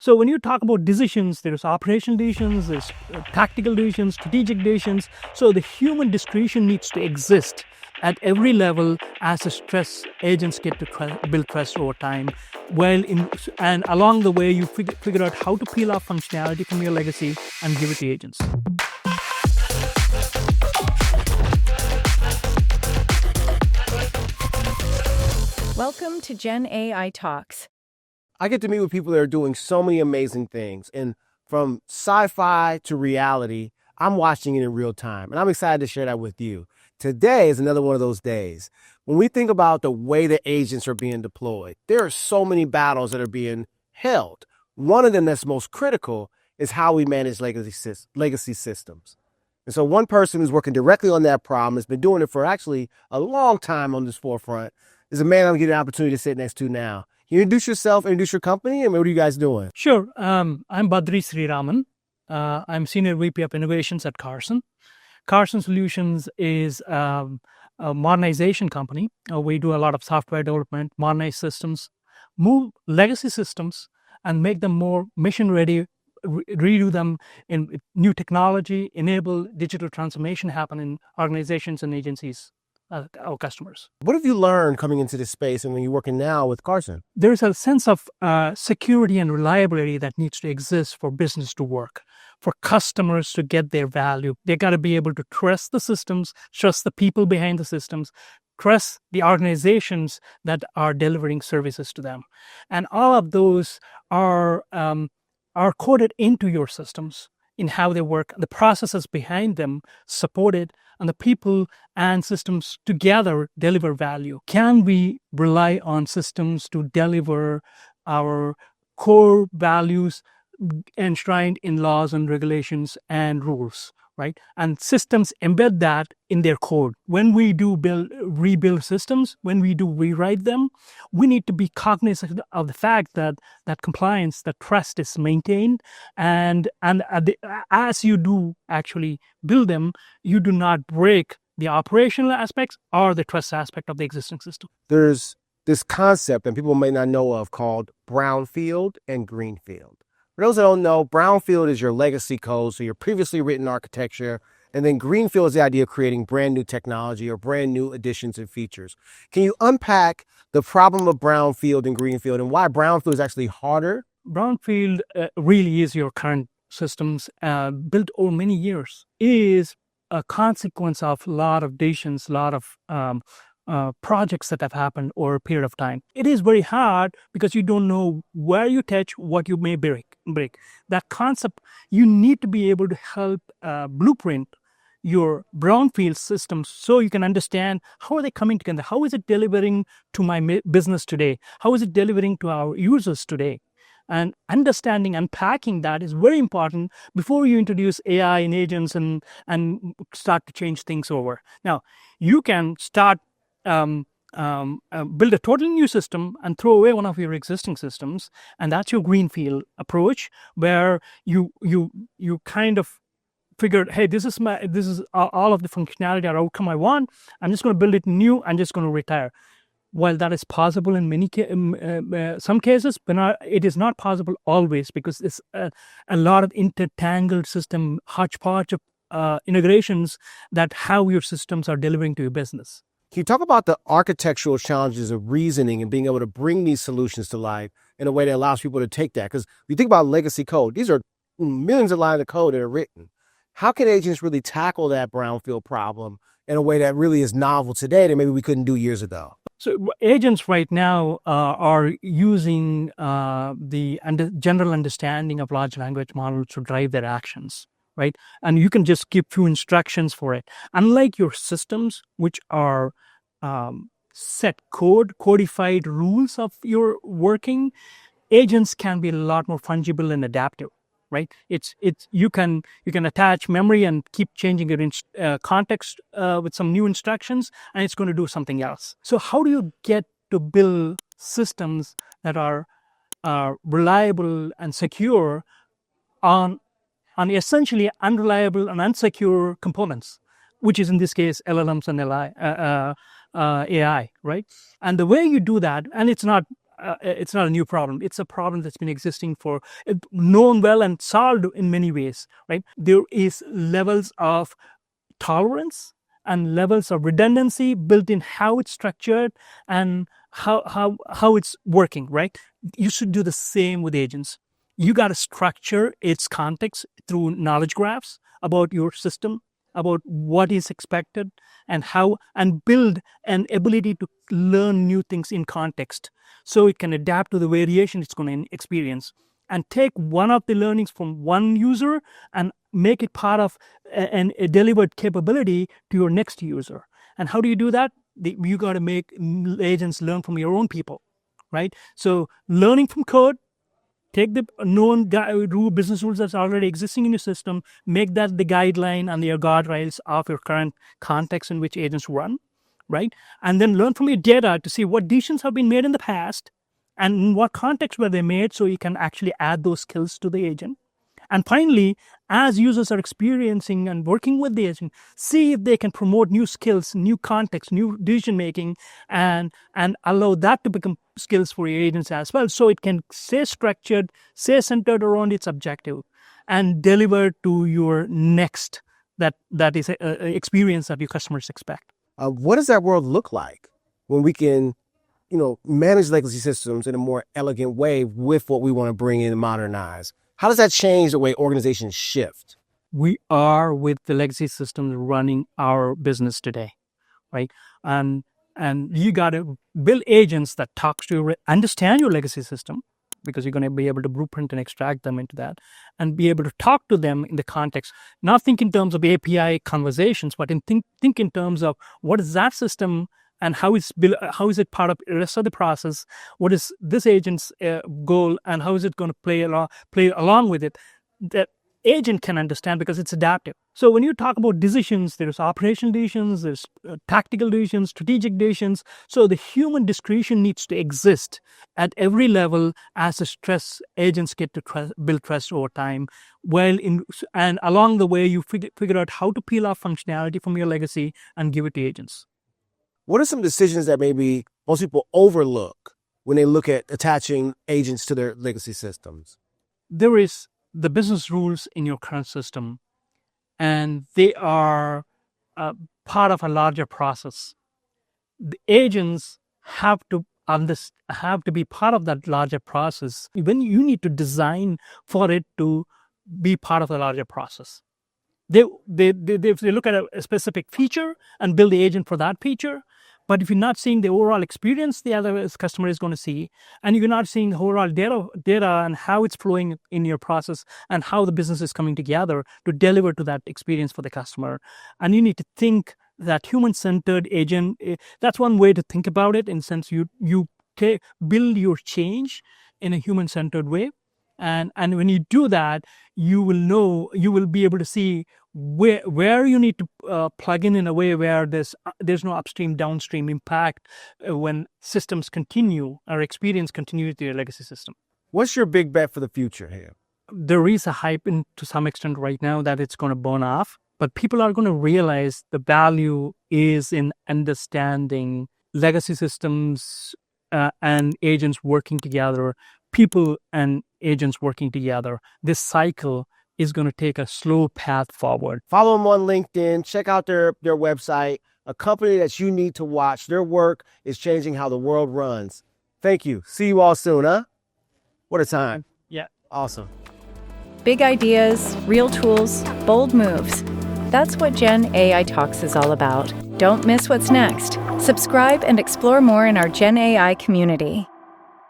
So when you talk about decisions, there's operational decisions, there's tactical decisions, strategic decisions. So the human discretion needs to exist at every level as the stress agents get to build trust over time. And along the way, you figure out how to peel off functionality from your legacy and give it to agents. Welcome to GenAI Talks. I get to meet with people that are doing so many amazing things. And from sci-fi to reality, I'm watching it in real time. And I'm excited to share that with you. Today is another one of those days. When we think about the way that agents are being deployed, there are so many battles that are being held. One of them that's most critical is how we manage legacy systems. And so one person who's working directly on that problem has been doing it for actually a long time on this forefront is a man I'm getting an opportunity to sit next to now. Can you introduce yourself, introduce your company, and what are you guys doing? Sure. I'm Badri Sriraman. I'm Senior VP of Innovations at Karsun. Karsun Solutions is a modernization company. We do a lot of software development, modernize systems, move legacy systems, and make them more mission-ready, redo them in new technology, enable digital transformation happen in organizations and agencies. Our customers. What have you learned coming into this space and when you're working now with Karsun? There's a sense of security and reliability that needs to exist for business to work, for customers to get their value. They got to be able to trust the systems, trust the people behind the systems, trust the organizations that are delivering services to them. And all of those are coded into your systems in how they work, the processes behind them supported, and the people and systems together deliver value. Can we rely on systems to deliver our core values enshrined in laws and regulations and rules, right? And systems embed that in their code. When we do rebuild systems, when we do rewrite them, we need to be cognizant of the fact that compliance, that trust is maintained. And as you do actually build them, you do not break the operational aspects or the trust aspect of the existing system. There's this concept that people may not know of called brownfield and greenfield. For those that don't know, brownfield is your legacy code, so your previously written architecture, and then greenfield is the idea of creating brand new technology or brand new additions and features. Can you unpack the problem of brownfield and greenfield and why brownfield is actually harder? Brownfield really is your current systems built over many years, is a consequence of a lot of decisions, a lot of projects that have happened over a period of time. It is very hard because you don't know where you touch, what you may break. That concept, you need to be able to help blueprint your brownfield systems so you can understand how are they coming together, how is it delivering to my business today, how is it delivering to our users today. And understanding, unpacking that is very important before you introduce AI and agents and start to change things over. Now, you can start build a totally new system and throw away one of your existing systems, and that's your greenfield approach, where you kind of figured, hey, this is all of the functionality or outcome I want. I'm just going to build it new. I'm just going to retire. While that is possible in some cases, but it is not possible always, because it's a lot of intertangled system hodgepodge of integrations that how your systems are delivering to your business. Can you talk about the architectural challenges of reasoning and being able to bring these solutions to life in a way that allows people to take that? Because if you think about legacy code, these are millions of lines of code that are written. How can agents really tackle that brownfield problem in a way that really is novel today that maybe we couldn't do years ago? So agents right now are using the general understanding of large language models to drive their actions, right? And you can just give few instructions for it. Unlike your systems, which are set codified rules of your working, agents can be a lot more fungible and adaptive, right? You can attach memory and keep changing it in context with some new instructions, and it's going to do something else. So how do you get to build systems that are reliable and secure on essentially unreliable and unsecure components, which is in this case LLMs and AI, right? And the way you do that, and it's not it's not a new problem. It's a problem that's been existing for known well and solved in many ways, right? There is levels of tolerance and levels of redundancy built in how it's structured and how it's working, right? You should do the same with agents. You got to structure its context through knowledge graphs about your system, about what is expected and how, and build an ability to learn new things in context so it can adapt to the variation it's going to experience, and take one of the learnings from one user and make it part of a delivered capability to your next user. And how do you do that? You got to make agents learn from your own people, right? So learning from code, take the known business rules that's already existing in your system, make that the guideline and your guardrails of your current context in which agents run, right? And then learn from your data to see what decisions have been made in the past and in what context were they made, so you can actually add those skills to the agent. And finally, as users are experiencing and working with the agent, see if they can promote new skills, new context, new decision making, and allow that to become skills for your agents as well, so it can stay structured, stay centered around its objective, and deliver to your next that is a experience that your customers expect. What does that world look like when we can, manage legacy systems in a more elegant way with what we want to bring in and modernize? How does that change the way organizations shift? We are with the legacy systems running our business today, right? And you got to build agents that talk to you, understand your legacy system, because you're going to be able to blueprint and extract them into that, and be able to talk to them in the context, not think in terms of API conversations, but think in terms of what is that system and how is it part of the rest of the process? What is this agent's goal, and how is it going to play along with it? That agent can understand because it's adaptive. So when you talk about decisions, there's operational decisions, there's tactical decisions, strategic decisions. So the human discretion needs to exist at every level as the stress agents get to build trust over time. And along the way, you figure out how to peel off functionality from your legacy and give it to agents. What are some decisions that maybe most people overlook when they look at attaching agents to their legacy systems? There is the business rules in your current system, and they are part of a larger process. The agents have to be part of that larger process. When you need to design for it to be part of the larger process. They look at a specific feature and build the agent for that feature. But if you're not seeing the overall experience the other customer is going to see, and you're not seeing the overall data and how it's flowing in your process and how the business is coming together to deliver to that experience for the customer, and you need to think that human-centered agent, that's one way to think about it, in the sense you build your change in a human-centered way. And when you do that, you will be able to see where you need to plug in a way where there's no upstream downstream impact when systems continue or experience continue to your legacy system. What's your big bet for the future here? There is a hype to some extent right now that it's going to burn off, but people are going to realize the value is in understanding legacy systems and agents working together, people and agents working together. This cycle is going to take a slow path forward. Follow them on LinkedIn. Check out their website, a company that you need to watch. Their work is changing how the world runs. Thank you. See you all soon, huh? What a time. Yeah. Awesome. Big ideas, real tools, bold moves. That's what GenAI Talks is all about. Don't miss what's next. Subscribe and explore more in our GenAI community.